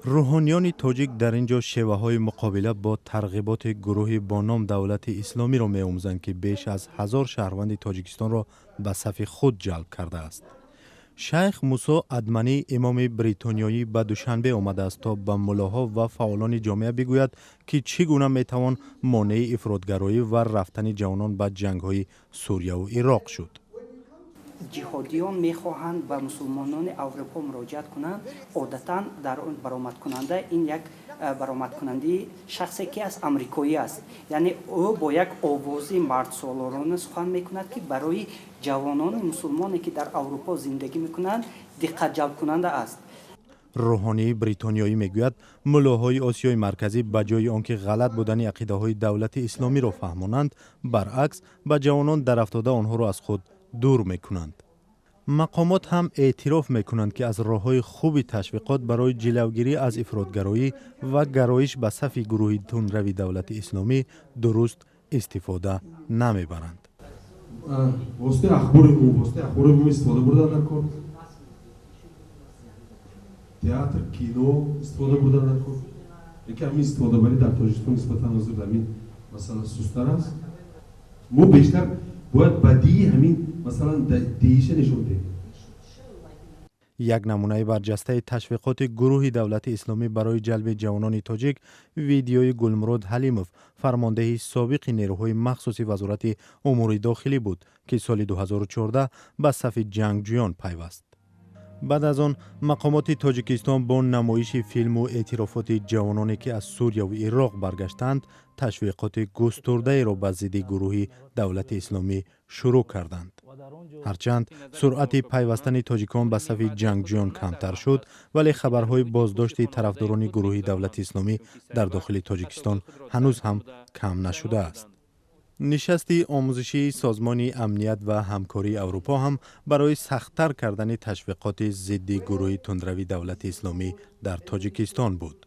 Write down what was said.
روحانیان تاجیک در اینجا شیوه‌های مقابله با ترغیبات گروهی با نام دولت اسلامی را می‌آموزند که بیش از 1000 شهروند تاجیکستان را به صف خود جلب کرده است. شیخ موسی ادمنی امام بریتانیایی به دوشنبه آمده است تا به ملاها و فعالان جامعه بگوید که چگونه میتوان مانع افراطگرایی و رفتن جوانان به جنگ‌های سوریه و عراق شد. جهادیان میخواهند به مسلمانان اروپا مراجعت کنند. عادتاً در اون برآمد کننده این یک برآمد کننده شخصی که از امریکایی است، یعنی او با یک آوازی مرد سالارانه سخن میکند که برای جوانان مسلمانی که در اروپا زندگی میکنند دقت جلب کننده است. روحانی بریتانیایی میگوید ملاهای آسیای مرکزی به جای آنکه غلط بودن عقیده های دولت اسلامی را فهمانند، برعکس به جوانان در افتاده آنها را از خود دور میکنند. مقامات هم اعتراف میکنند که از راه‌های خوب تشویقات برای جلوگیری از افراطگرایی و گرایش به صف گروه تندروی دولت اسلامی درست استفاده نمیبرند. واسطه اخبار استفاده بردن نکن. تئاتر، کینو استفاده بردن نکن. یکم استفاده بری در تاجیکستان نسبتا حاضر زمین مثلا سست‌تر است. ما بیشتر باید بدی همین مثلا دیشه نشون دهیم. یک نمونه برجسته تشویقات گروه دولت اسلامی برای جلب جوانان تاجیک ویدیوی گلمرود حلیموف، فرمانده سابق نیروهای مخصوص وزارت امور داخلی بود که سال 2014 به صف جنگجویان پیوست. بعد از آن مقامات تاجیکستان با نمایش فیلم و اعترافات جوانانی که از سوریه و عراق برگشتند تشویقات گسترده را به ضد گروه دولت اسلامی شروع کردند. هرچند سرعت پیوستن تاجیکان به صف جنگجویان کمتر شد، ولی خبرهای بازداشت طرفداران گروه دولت اسلامی در داخل تاجیکستان هنوز هم کم نشده است. نشست آموزشی سازمان امنیت و همکاری اروپا هم برای سخت‌تر کردن تشویقات ضد گروه تندروی دولت اسلامی در تاجیکستان بود.